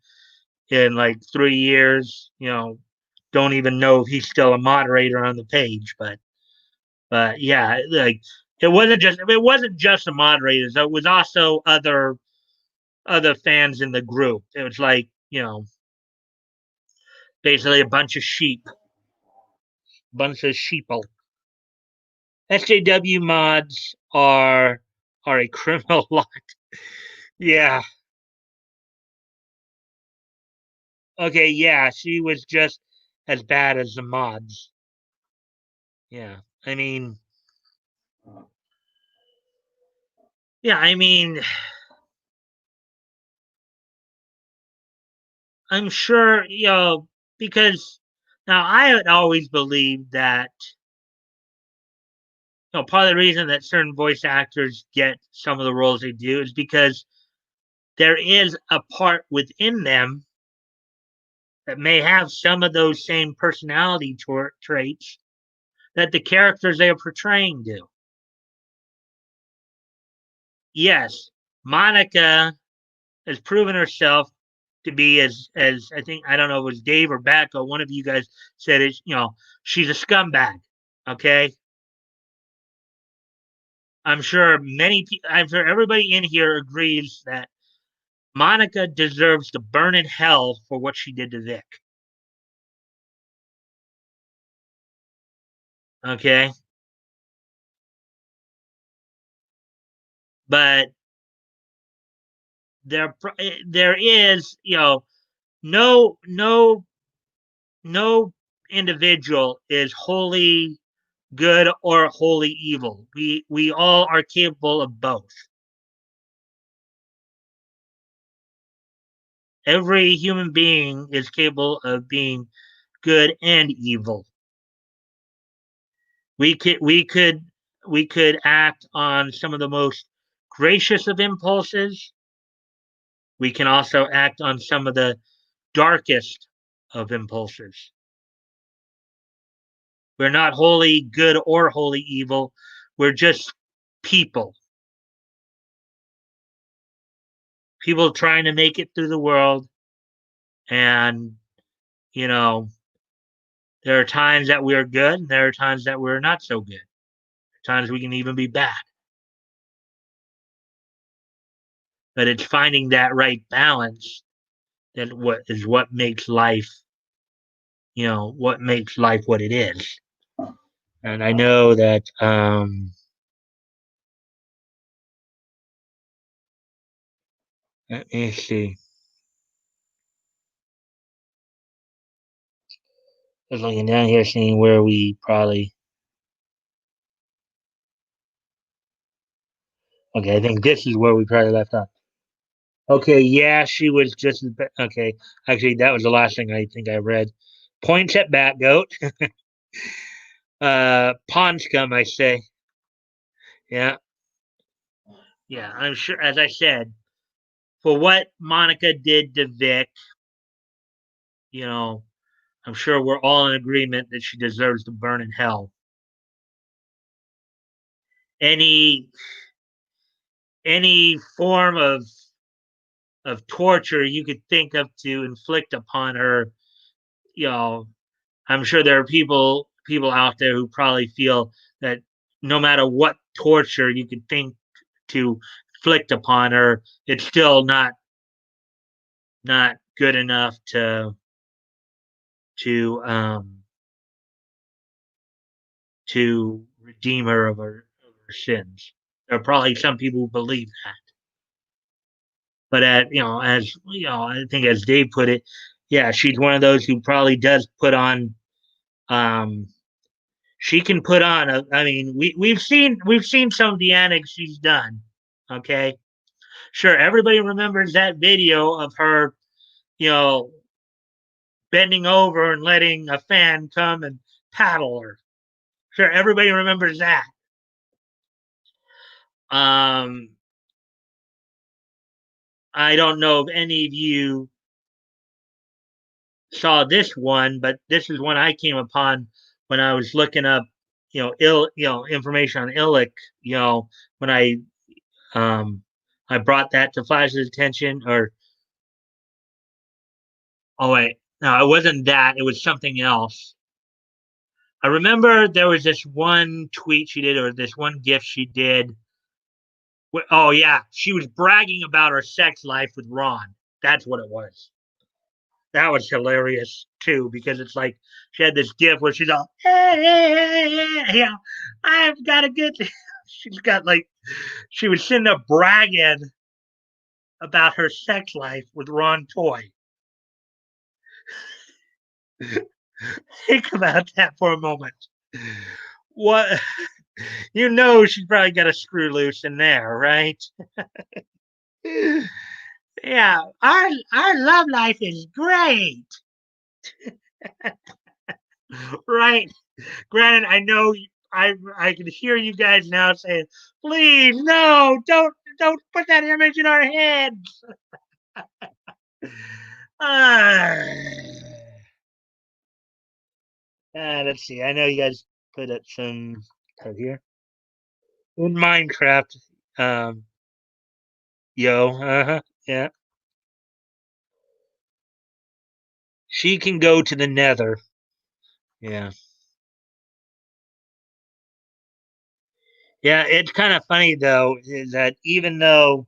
like 3 years. Don't even know if he's still a moderator on the page, but yeah, like it wasn't just the moderators. It was also other fans in the group. It was like basically a bunch of sheeple. SJW mods are a criminal lot. Yeah. Okay. Yeah. She was just as bad as the mods. Yeah. I mean, yeah. I mean, I'm sure because now I had always believed that part of the reason that certain voice actors get some of the roles they do is because there is a part within them that may have some of those same personality traits that the characters they are portraying do. Yes, Monica has proven herself to be as I think I don't know if it was Dave or Becca, one of you guys said it. She's a scumbag. Okay, I'm sure everybody in here agrees that Monica deserves to burn in hell for what she did to Vic. Okay, but there is no no individual is wholly good or wholly evil. We all are capable of both. Every human being is capable of being good and evil. We could act on some of the most gracious of impulses. We can also act on some of the darkest of impulses. We're not wholly good or wholly evil. We're just people. People trying to make it through the world. And, you know, there are times that we're good and there are times that we're not so good. Times we can even be bad. But it's finding that right balance what makes life, what makes life what it is. And I know that let me see. Just looking down here, seeing where we probably. Okay, I think this is where we probably left off. Okay, yeah, she was just okay. Actually, that was the last thing I think I read. Points at Bat Goat. Pond scum, I say. Yeah, yeah. I'm sure. As I said, for what Monica did to Vic, you know, I'm sure we're all in agreement that she deserves to burn in hell. Any any form of torture you could think of to inflict upon her, you know, I'm sure there are people out there who probably feel that no matter what torture you could think to inflict upon her, it's still not good enough to to redeem her of her sins. There are probably some people who believe that, but as I think as Dave put it, yeah, she's one of those who probably does put on um, She can put on a. I mean, we've seen some of the antics she's done. Okay, sure, everybody remembers that video of her, you know, bending over and letting a fan come and paddle her. Sure, everybody remembers that. Um, I don't know if any of you saw this one, but this is one I came upon when I was looking up, information on Illick. You know, when um, I brought that to Flash's attention, or oh wait, no, it wasn't that. It was something else. I remember there was this one tweet she did, or this one gift she did. Oh yeah, she was bragging about her sex life with Ron. That's what it was. That was hilarious too, because it's like she had this gift where she's all, hey, hey, hey, hey, yeah, I've got a good. She's got like she was sitting there bragging about her sex life with Ron Toy. Think about that for a moment. What she's probably got a screw loose in there, right? Yeah, our love life is great, right? Granted, I know I can hear you guys now saying, "Please, no, don't put that image in our heads." Let's see. I know you guys put up some out here in Minecraft. Um, yeah. She can go to the Nether. Yeah, yeah. It's kind of funny though, is that even though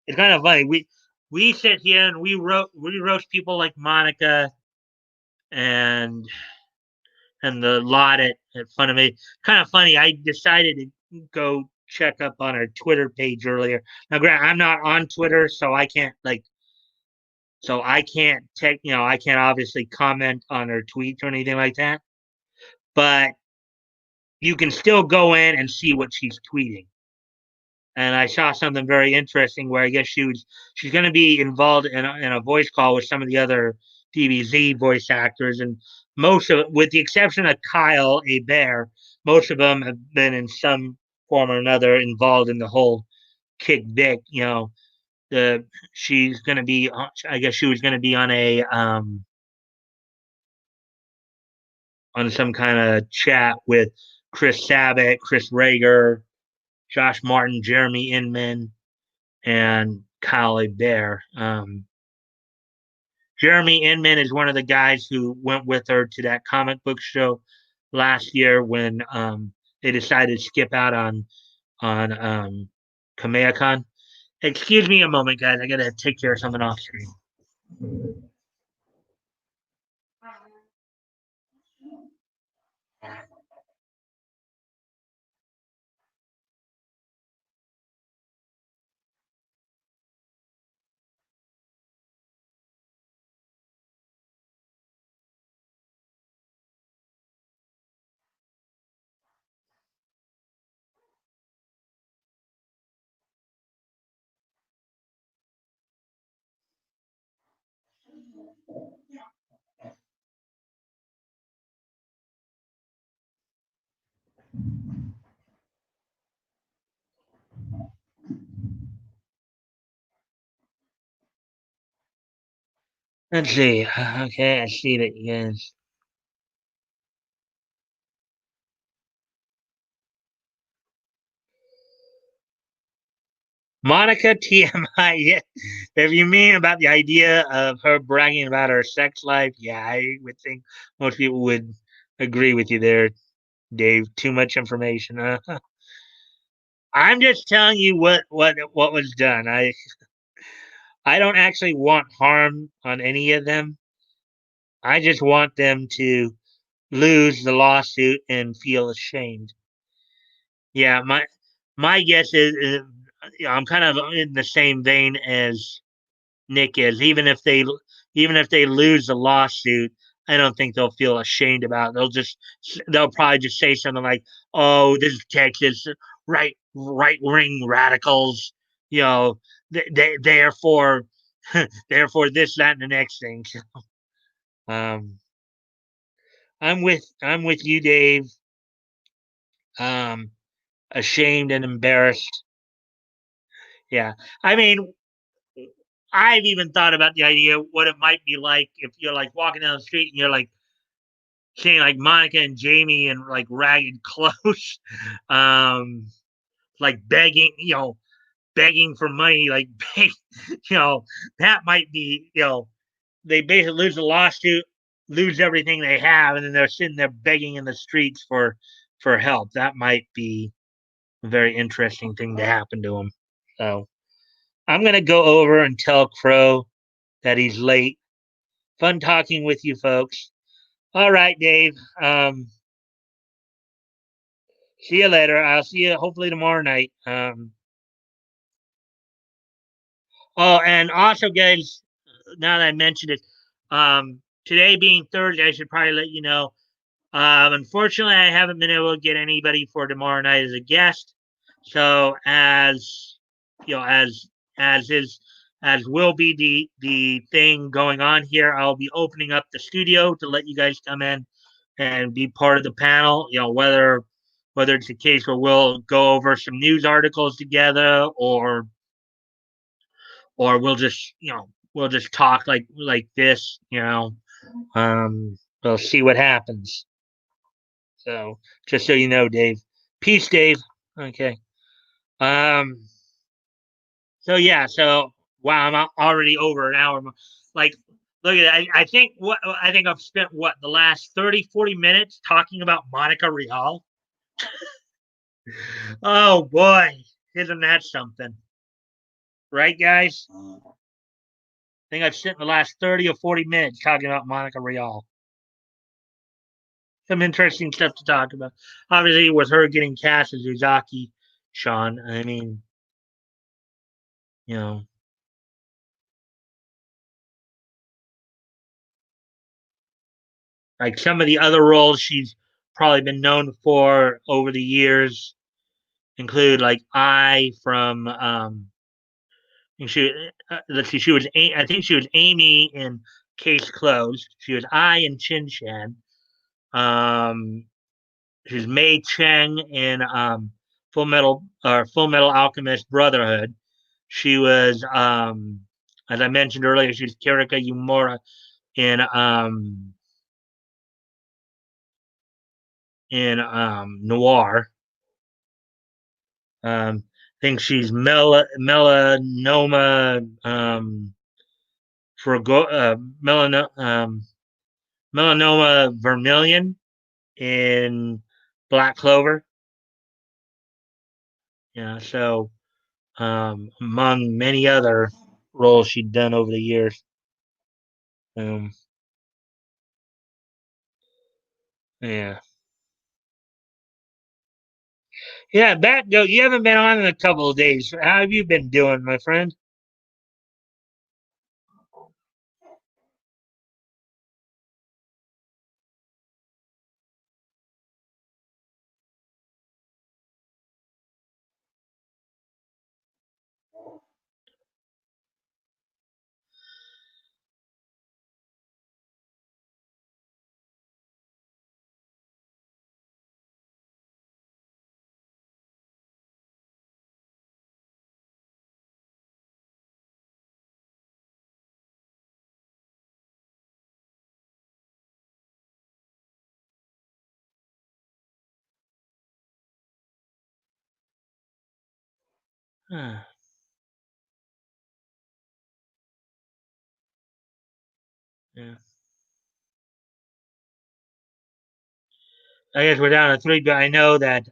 it's kind of funny, we sit here and we roast people like Monica and the lot at Fun of Me. Kind of funny. I decided to go check up on her Twitter page earlier. Now, Grant, I'm not on Twitter, so I can't I can't obviously comment on her tweets or anything like that. But you can still go in and see what she's tweeting. And I saw something very interesting where I guess she's going to be involved in a voice call with some of the other DBZ voice actors, and with the exception of Kyle, a bear, most of them have been in some form or another involved in the whole kick dick. The she's going to be, I guess she was going to be on some kind of chat with Chris Sabat, Chris Rager, Josh Martin, Jeremy Inman, and Kyle Bear. Jeremy Inman is one of the guys who went with her to that comic book show last year when they decided to skip out on Kamea-con. Excuse me a moment, guys. I gotta take care of something off screen. Let's see. Okay, I see that you guys. Monica TMI. Yeah. If you mean about the idea of her bragging about her sex life, yeah, I would think most people would agree with you there, Dave. Too much information. I'm just telling you what was done. I don't actually want harm on any of them. I just want them to lose the lawsuit and feel ashamed. Yeah, my guess is I'm kind of in the same vein as Nick is. Even if they lose the lawsuit, I don't think they'll feel ashamed about it. They'll probably just say something like, "Oh, this is Texas, right wing radicals, you know, therefore, therefore this, that, and the next thing." So, um, I'm with you, Dave. Um, Ashamed and embarrassed. Yeah, I mean, I've even thought about the idea what it might be like if you're like walking down the street and you're like seeing like Monica and Jamie in like ragged clothes, um, like begging, begging for money, like you know, that might be, they basically lose the lawsuit, lose everything they have, and then they're sitting there begging in the streets for help. That might be a very interesting thing to happen to them. So I'm gonna go over and tell Crow that he's late. Fun talking with you folks. All right, Dave. See you later. I'll see you hopefully tomorrow night. Oh, and also, guys, now that I mentioned it, today being Thursday, I should probably let you know. Unfortunately, I haven't been able to get anybody for tomorrow night as a guest. So as you know, as is as will be the thing going on here, I'll be opening up the studio to let you guys come in and be part of the panel. Whether it's a case where we'll go over some news articles together, or we'll just talk like this. We'll see what happens. So just so you know, Dave. Peace, Dave. Okay. Um. So yeah. So wow, I'm already over an hour. Like, look at it. I think I've spent the last 30-40 minutes talking about Monica Rial. Oh boy, isn't that something? Right, guys? I think I've spent the last 30 or 40 minutes talking about Monica Rial. Some interesting stuff to talk about. Obviously, with her getting cast as Uzaki-Chan, I mean, you know, like some of the other roles she's probably been known for over the years include like I from she let's see, I think she was Amy in Case Closed. She was I in Chin Chan. Um, she was Mei Cheng in Full Metal Alchemist Brotherhood. She was as I mentioned earlier, she was Kirika Yumura in Noir. I think she's melanoma for melanoma vermilion in Black Clover. Yeah, so among many other roles she'd done over the years. Um, yeah, yeah. Batgo, you haven't been on in a couple of days. How have you been doing, my friend? Huh, yeah. I guess we're down to three, but I know that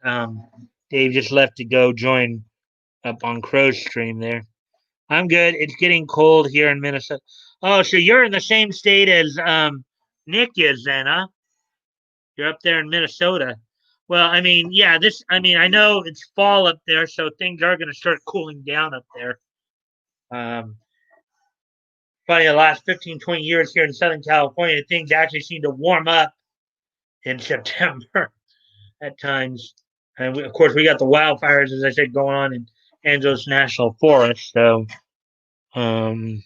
Dave just left to go join up on Crow's stream there. I'm good. It's getting cold here in Minnesota. Oh, so you're in the same state as Nick is then, huh? You're up there in Minnesota. Well, I mean, yeah, I know it's fall up there, so things are going to start cooling down up there. Um, probably the last 15, 20 years here in Southern California, things actually seem to warm up in September at times. And of course, we got the wildfires, as I said, going on in Angeles National Forest. So, um,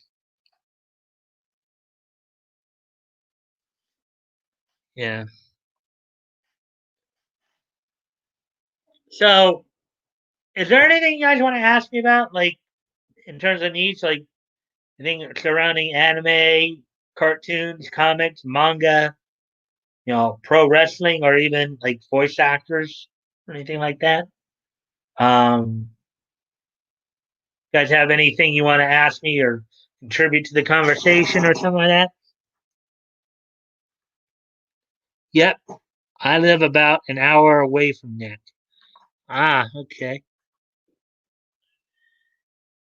yeah. So, is there anything you guys want to ask me about, like in terms of needs, like anything surrounding anime, cartoons, comics, manga, pro wrestling, or even like voice actors or anything like that? Um, you guys have anything you want to ask me or contribute to the conversation or something like that? Yep, I live about an hour away from Nick. Ah, okay.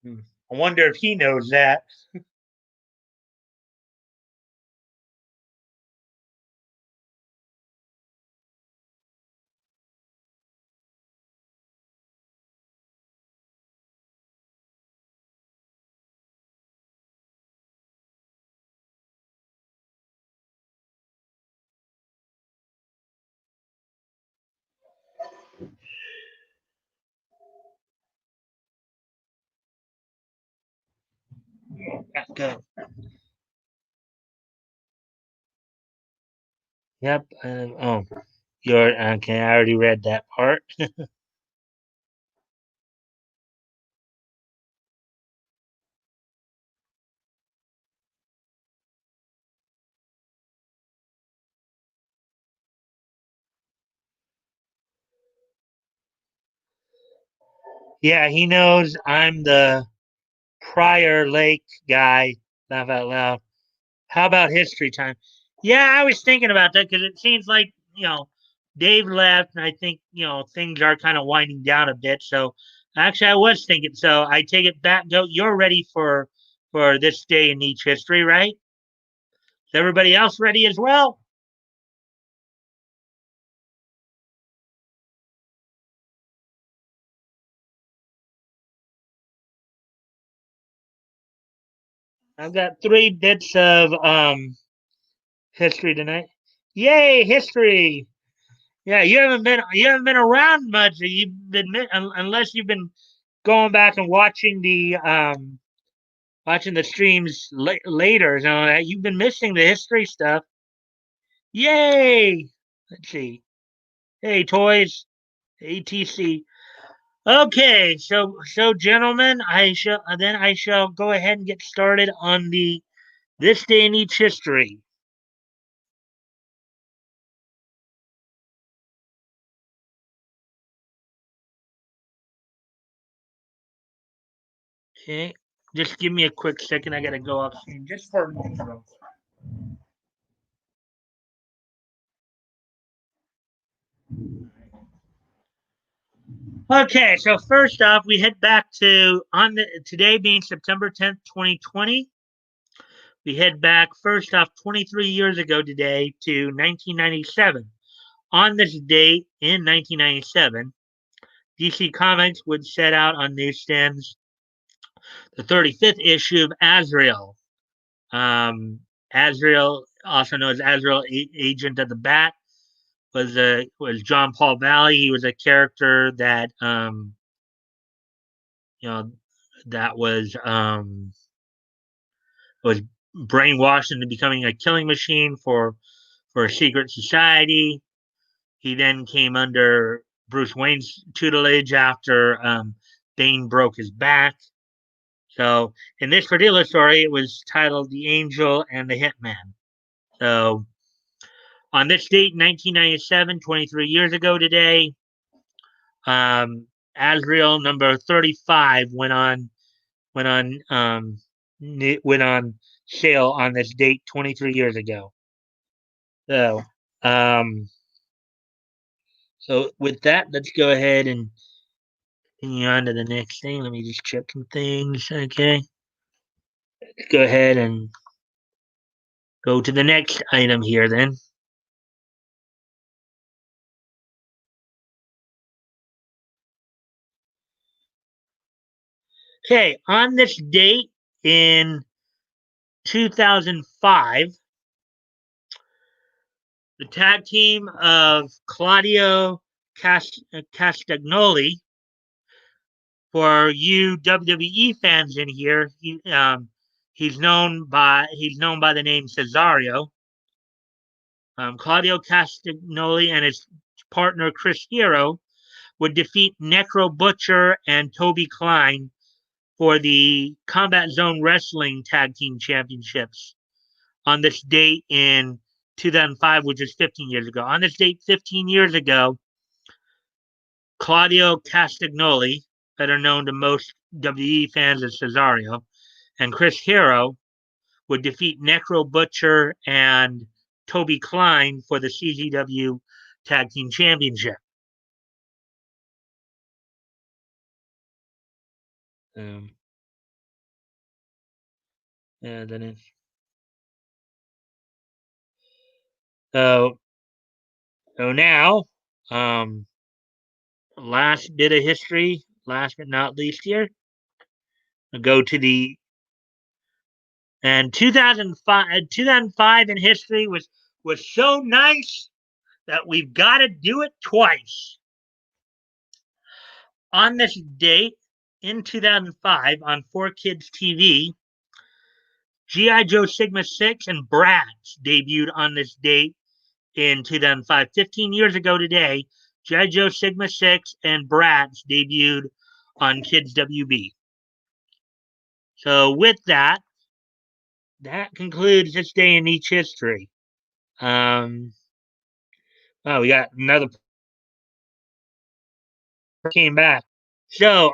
Hmm. I wonder if he knows that. Good. Yep. Oh, you're okay. I already read that part. Yeah, he knows I'm the Prior Lake guy. Laugh out loud. How about history time? Yeah, I was thinking about that because it seems like, Dave left, and I think, things are kind of winding down a bit. So actually, I was thinking. So I take it back. Go. You're ready for this day in each history, right? Is everybody else ready as well? I've got three bits of history tonight. Yay, history! Yeah, you haven't been around much. You've been unless you've been going back and watching the streams later. So you've been missing the history stuff. Yay! Let's see. Hey, toys. ATC. Okay, so gentlemen, I shall go ahead and get started on the this day in each history. Okay, just give me a quick second. I gotta go off screen just for a minute. Okay, so first off, we head back to on the today being September 10th, 2020. We head back first off 23 years ago today to 1997. On this date in 1997, DC Comics would set out on newsstands the 35th issue of Azrael. Azrael, also known as Azrael, Agent of the Bat, was John Paul Valley. He was a character that you know that was brainwashed into becoming a killing machine for a secret society. He then came under Bruce Wayne's tutelage after Bane broke his back. So in this particular story, it was titled "The Angel and the Hitman." So on this date, 1997, 23 years ago today, Azrael number 35 went on went on sale on this date 23 years ago. So, um, so with that, let's go ahead and continue on to the next thing. Let me just check some things. Okay, let's go ahead and go to the next item here. Then, okay, on this date in 2005, the tag team of Claudio Castagnoli. For you WWE fans in here, he's known by the name Cesario. Claudio Castagnoli and his partner Chris Hero would defeat Necro Butcher and Toby Klein for the Combat Zone Wrestling Tag Team Championships on this date in 2005, which is 15 years ago. On this date, 15 years ago, Claudio Castagnoli, better known to most WWE fans as Cesario, and Chris Hero would defeat Necro Butcher and Toby Klein for the CZW Tag Team Championship. And then it's so now, last bit of history, last but not least here. I'll go to the and 2005 in history was so nice that we've got to do it twice. On this date in 2005 on 4Kids TV, G.I. Joe Sigma 6 and Bratz debuted on this date in 2005. 15 years ago today, G.I. Joe Sigma 6 and Bratz debuted on Kids WB. So with that concludes this day in each history. We got another came back. So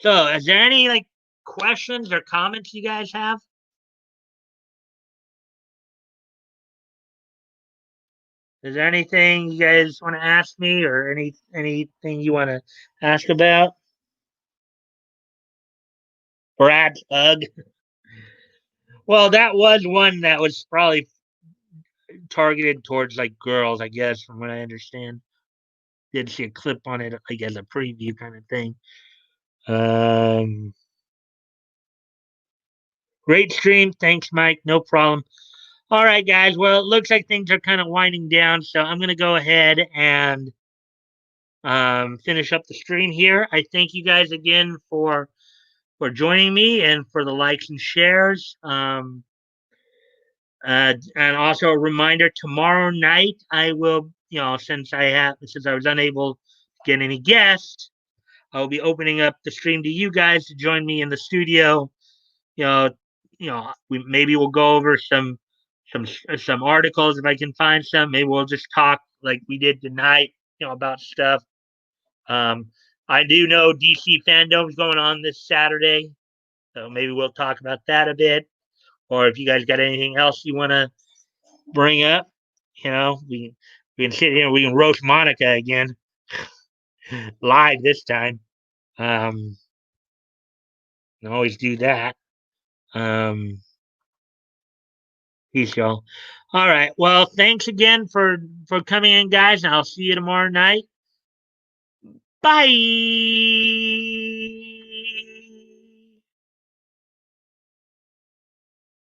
is there any questions or comments you guys have? Is there anything you guys want to ask me or anything you want to ask about? Brad's Ugg. Well, that was one that was probably targeted towards girls, I guess, from what I understand. Did see a clip on it, as a preview kind of thing. Great stream. Thanks, Mike. No problem. All right, guys. Well, it looks like things are kind of winding down, so I'm going to go ahead and finish up the stream here. I thank you guys again for joining me and for the likes and shares. And also a reminder: tomorrow night I will, since I was unable to get any guests, I'll be opening up the stream to you guys to join me in the studio. Maybe we'll go over some articles if I can find some. Maybe we'll just talk like we did tonight, about stuff. I do know DC Fandom's going on this Saturday, so maybe we'll talk about that a bit. Or if you guys got anything else you want to bring up, we can sit here and we can roast Monica again, live this time. Can always do that. Peace, y'all. All right. Well, thanks again for coming in, guys, and I'll see you tomorrow night. Bye.